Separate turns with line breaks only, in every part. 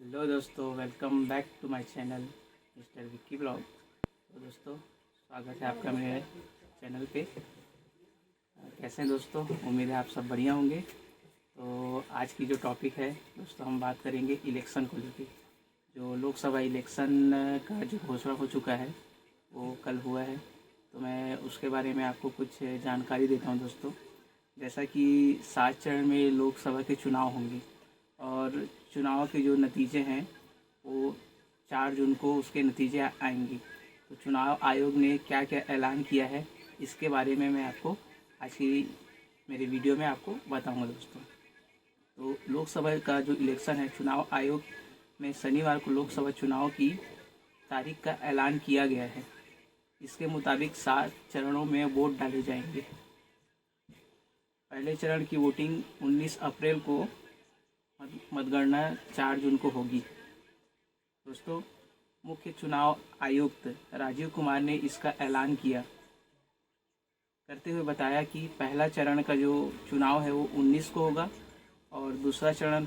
Hello दोस्तों, welcome back to my channel mister Vicky blog. तो दोस्तों, स्वागत है आपका मेरे चैनल पे। कैसे हैं दोस्तों? उम्मीद है आप सब बढ़िया होंगे। तो आज की जो टॉपिक है दोस्तों, हम बात करेंगे इलेक्शन को लेकर। जो लोकसभा इलेक्शन का जो घोषणा हो चुका है वो कल हुआ है, तो मैं उसके बारे में आपको कुछ जानकारी देता हूं दोस्तों। जैसा कि 7 चरण में लोकसभा के चुनाव होंगे और चुनाव के जो नतीजे हैं वो 4 जून को उसके नतीजे आएंगे। तो चुनाव आयोग ने क्या क्या ऐलान किया है इसके बारे में मैं आपको आज की मेरे वीडियो में आपको बताऊंगा दोस्तों। तो लोकसभा का जो इलेक्शन है, चुनाव आयोग में शनिवार को लोकसभा चुनाव की तारीख का ऐलान किया गया है। इसके मुताबिक 7 चरणों में वोट डाले जाएंगे। पहले चरण की वोटिंग 19 अप्रैल को, मतगणना 4 जून को होगी। दोस्तों, मुख्य चुनाव आयुक्त राजीव कुमार ने इसका ऐलान करते हुए बताया कि पहला चरण का जो चुनाव है वो 19 को होगा और दूसरा चरण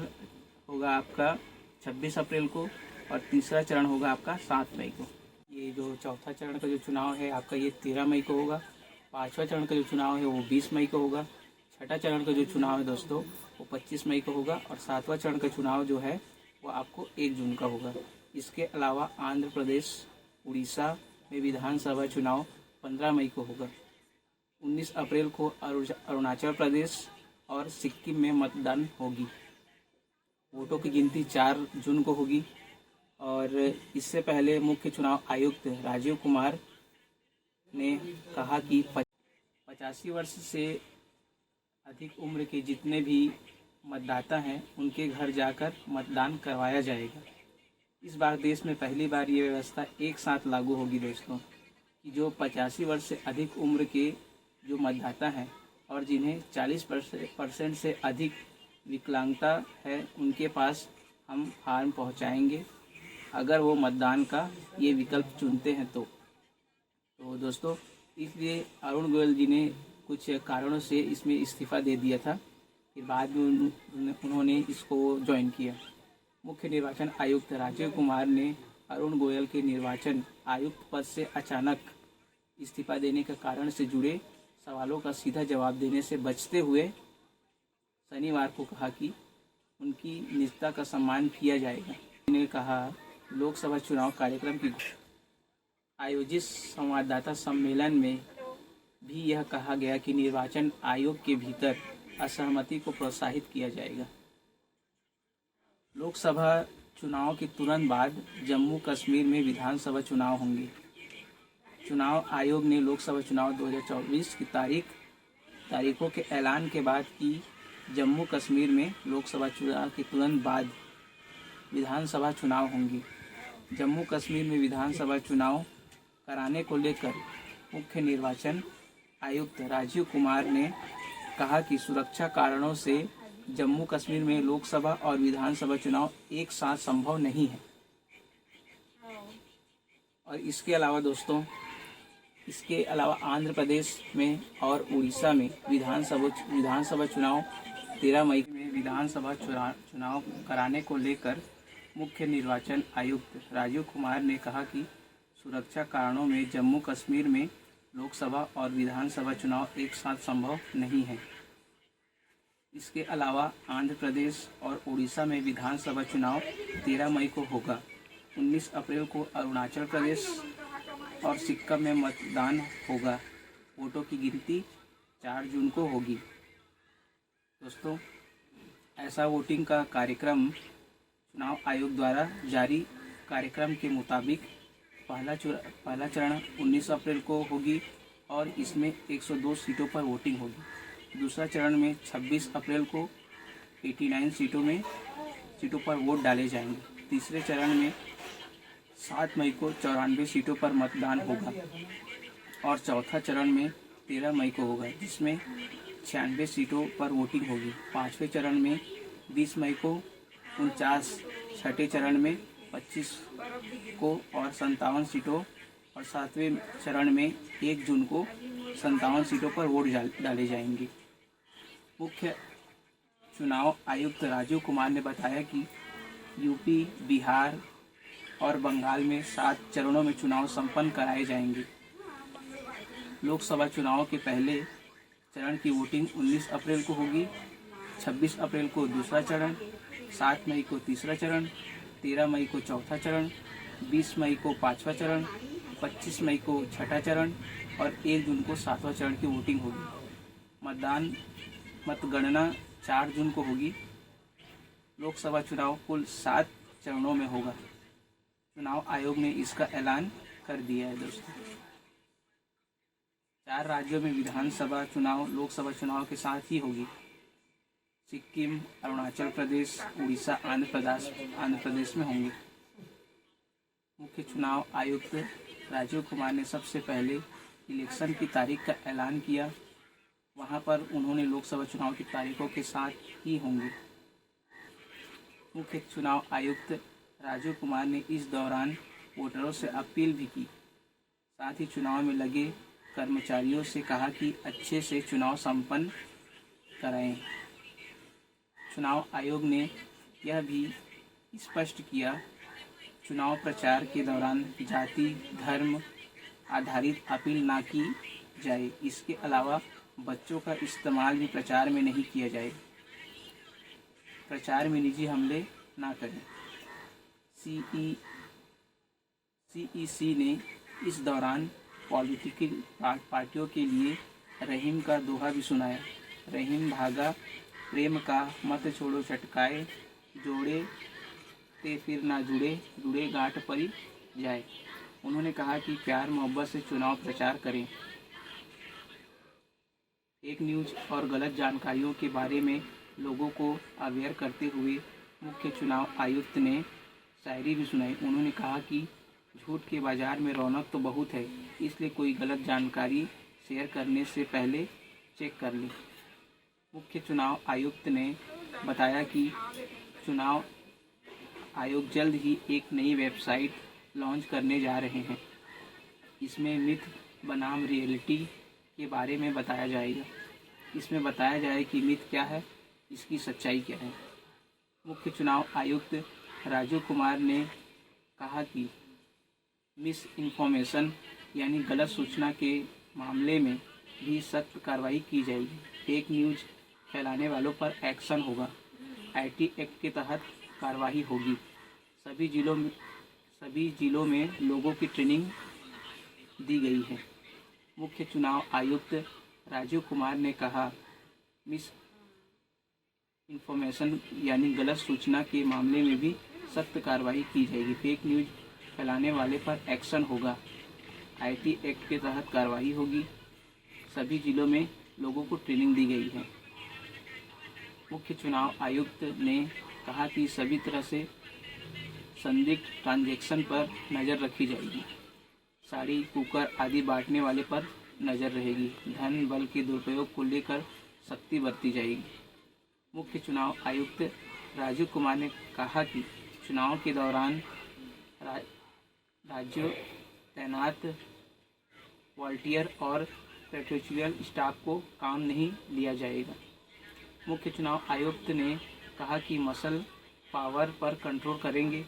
होगा आपका 26 अप्रैल को और तीसरा चरण होगा आपका 7 मई को। ये जो चौथा चरण का जो चुनाव है आपका ये 13 मई को होगा। पाँचवा चरण का जो चुनाव है वो 20 मई को होगा। छठा चरण का जो चुनाव है दोस्तों वो 25 मई को होगा और 7वां चरण का चुनाव जो है वो आपको 1 जून का होगा। इसके अलावा आंध्र प्रदेश, उड़ीसा में विधानसभा चुनाव 15 मई को होगा। 19 अप्रैल को अरुणाचल प्रदेश और सिक्किम में मतदान होगी। वोटों की गिनती 4 जून को होगी। और इससे पहले मुख्य चुनाव आयुक्त राजीव कुमार ने कहा कि 85 वर्ष से अधिक उम्र के जितने भी मतदाता हैं उनके घर जाकर मतदान करवाया जाएगा। इस बार देश में पहली बार ये व्यवस्था एक साथ लागू होगी दोस्तों, कि जो 85 वर्ष से अधिक उम्र के जो मतदाता हैं और जिन्हें 40% से अधिक विकलांगता है उनके पास हम फार्म पहुंचाएंगे अगर वो मतदान का ये विकल्प चुनते हैं तो दोस्तों, इसलिए अरुण गोयल जी ने कुछ कारणों से इसमें इस्तीफ़ा दे दिया था, फिर बाद में उन्होंने इसको ज्वाइन किया। मुख्य निर्वाचन आयुक्त राजीव कुमार ने अरुण गोयल के निर्वाचन आयुक्त पद से अचानक इस्तीफ़ा देने के कारण से जुड़े सवालों का सीधा जवाब देने से बचते हुए शनिवार को कहा कि उनकी निजता का सम्मान किया जाएगा। उन्होंने कहा, लोकसभा चुनाव कार्यक्रम की आयोजित संवाददाता सम्मेलन में भी यह कहा गया कि निर्वाचन आयोग के भीतर असहमति को प्रोत्साहित किया जाएगा। लोकसभा चुनाव के तुरंत बाद जम्मू कश्मीर में विधानसभा चुनाव होंगे। चुनाव आयोग ने लोकसभा चुनाव 2024 की तारीखों के ऐलान के बाद कि जम्मू कश्मीर में लोकसभा चुनाव के तुरंत बाद विधानसभा चुनाव होंगे। जम्मू कश्मीर में विधानसभा चुनाव कराने को लेकर मुख्य निर्वाचन आयुक्त राजीव कुमार ने कहा कि सुरक्षा कारणों से जम्मू कश्मीर में लोकसभा और विधानसभा चुनाव एक साथ संभव नहीं है। और इसके अलावा आंध्र प्रदेश में और उड़ीसा में विधानसभा चुनाव 13 मई में विधानसभा चुनाव कराने को लेकर मुख्य निर्वाचन आयुक्त राजीव कुमार ने कहा कि सुरक्षा कारणों में जम्मू कश्मीर में लोकसभा और विधानसभा चुनाव एक साथ संभव नहीं है। इसके अलावा आंध्र प्रदेश और उड़ीसा में विधानसभा चुनाव 13 मई को होगा। 19 अप्रैल को अरुणाचल प्रदेश और सिक्किम में मतदान होगा। वोटों की गिनती 4 जून को होगी। दोस्तों, ऐसा वोटिंग का कार्यक्रम चुनाव आयोग द्वारा जारी कार्यक्रम के मुताबिक पहला चरण 19 अप्रैल को होगी और इसमें 102 सीटों पर वोटिंग होगी। दूसरा चरण में 26 अप्रैल को 89 सीटों पर वोट डाले जाएंगे। तीसरे चरण में 7 मई को 94 सीटों पर मतदान होगा और चौथा चरण में 13 मई को होगा, जिसमें 96 सीटों पर वोटिंग होगी। पाँचवें चरण में 20 मई को 49, छठे चरण में 25 को और 57 सीटों और 7वें चरण में 1 जून को 57 सीटों पर वोट डाले जाएंगे। मुख्य चुनाव आयुक्त राजीव कुमार ने बताया कि यूपी, बिहार और बंगाल में 7 चरणों में चुनाव संपन्न कराए जाएंगे। लोकसभा चुनाव के पहले चरण की वोटिंग 19 अप्रैल को होगी, 26 अप्रैल को दूसरा चरण, 7 मई को तीसरा चरण, 13 मई को चौथा चरण, 20 मई को पाँचवा चरण, 25 मई को छठा चरण और 1 जून को 7वां चरण की वोटिंग होगी। मतगणना 4 जून को होगी। लोकसभा चुनाव कुल 7 चरणों में होगा। चुनाव आयोग ने इसका ऐलान कर दिया है दोस्तों। 4 राज्यों में विधानसभा चुनाव लोकसभा चुनाव के साथ ही होगी। सिक्किम, अरुणाचल प्रदेश, उड़ीसा, आंध्र प्रदेश में होंगे। मुख्य चुनाव आयुक्त राजीव कुमार ने सबसे पहले इलेक्शन की तारीख का ऐलान किया। वहां पर उन्होंने लोकसभा चुनाव की तारीखों के साथ ही होंगे। मुख्य चुनाव आयुक्त राजीव कुमार ने इस दौरान वोटरों से अपील भी की। साथ ही चुनाव में लगे कर्मचारियों से कहा कि अच्छे से चुनाव संपन्न कराएं। चुनाव आयोग ने यह भी स्पष्ट किया, चुनाव प्रचार के दौरान जाति धर्म आधारित अपील ना की जाए। इसके अलावा बच्चों का इस्तेमाल भी प्रचार में नहीं किया जाए। प्रचार में निजी हमले ना करें। सीईसी ने इस दौरान पॉलिटिकल पार्टियों के लिए रहीम का दोहा भी सुनाया। रहीम भागा प्रेम का मत छोड़ो चटकाए, जोड़े ते फिर ना जुड़े, जुड़े गांठ परी जाए। उन्होंने कहा कि प्यार मोहब्बत से चुनाव प्रचार करें। फेक न्यूज़ और गलत जानकारियों के बारे में लोगों को अवेयर करते हुए मुख्य चुनाव आयुक्त ने शायरी भी सुनाई। उन्होंने कहा कि झूठ के बाज़ार में रौनक तो बहुत है, इसलिए कोई गलत जानकारी शेयर करने से पहले चेक कर लें। मुख्य चुनाव आयुक्त ने बताया कि चुनाव आयोग जल्द ही एक नई वेबसाइट लॉन्च करने जा रहे हैं। इसमें मिथ बनाम रियलिटी के बारे में बताया जाएगा। इसमें बताया जाए कि मिथ क्या है, इसकी सच्चाई क्या है। मुख्य चुनाव आयुक्त राजीव कुमार ने कहा कि मिस इन्फॉर्मेशन यानी गलत सूचना के मामले में भी सख्त कार्रवाई की जाएगी। फेक न्यूज़ फैलाने वालों पर एक्शन होगा। आईटी एक्ट के तहत कार्रवाई होगी। सभी जिलों में लोगों की ट्रेनिंग दी गई है। मुख्य चुनाव आयुक्त राजीव कुमार ने कहा, मिस इन्फॉर्मेशन यानी गलत सूचना के मामले में भी सख्त कार्रवाई की जाएगी। फेक न्यूज़ फैलाने वाले पर एक्शन होगा। आईटी एक्ट के तहत कार्रवाई होगी। सभी जिलों में लोगों को ट्रेनिंग दी गई है। मुख्य चुनाव आयुक्त ने कहा कि सभी तरह से संदिग्ध ट्रांजैक्शन पर नज़र रखी जाएगी। साड़ी, कुकर आदि बांटने वाले पर नज़र रहेगी। धन बल के दुरुपयोग को लेकर सख्ती बरती जाएगी। मुख्य चुनाव आयुक्त राजीव कुमार ने कहा कि चुनाव के दौरान राज्यों तैनात वॉलंटियर और पेट्रोलियल स्टाफ को काम नहीं लिया जाएगा। मुख्य चुनाव आयुक्त ने कहा कि मसल पावर पर कंट्रोल करेंगे।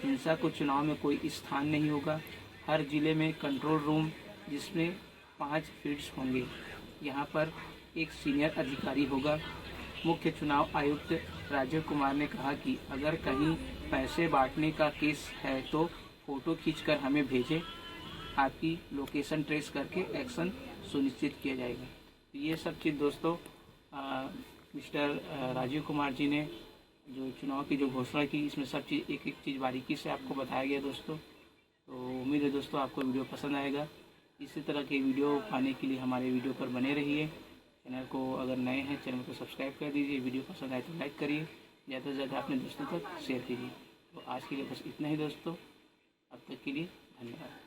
हिंसा को चुनाव में कोई स्थान नहीं होगा। हर जिले में कंट्रोल रूम जिसमें 5 फील्ड्स होंगे। यहाँ पर एक सीनियर अधिकारी होगा। मुख्य चुनाव आयुक्त राजीव कुमार ने कहा कि अगर कहीं पैसे बांटने का केस है तो फ़ोटो खींचकर हमें भेजें। आपकी लोकेशन ट्रेस करके एक्शन सुनिश्चित किया जाएगा। तो ये सब चीज़ दोस्तों मिस्टर राजीव कुमार जी ने जो चुनाव की जो घोषणा की, इसमें सब चीज़ एक एक चीज़ बारीकी से आपको बताया गया दोस्तों। तो उम्मीद है दोस्तों आपको वीडियो पसंद आएगा। इसी तरह के वीडियो पाने के लिए हमारे वीडियो पर बने रहिए। चैनल को अगर नए हैं चैनल को सब्सक्राइब कर दीजिए। वीडियो पसंद आए तो लाइक करिए, ज़्यादा से ज़्यादा अपने दोस्तों तक शेयर कीजिए। तो आज के लिए बस इतना ही दोस्तों। अब तक के लिए धन्यवाद।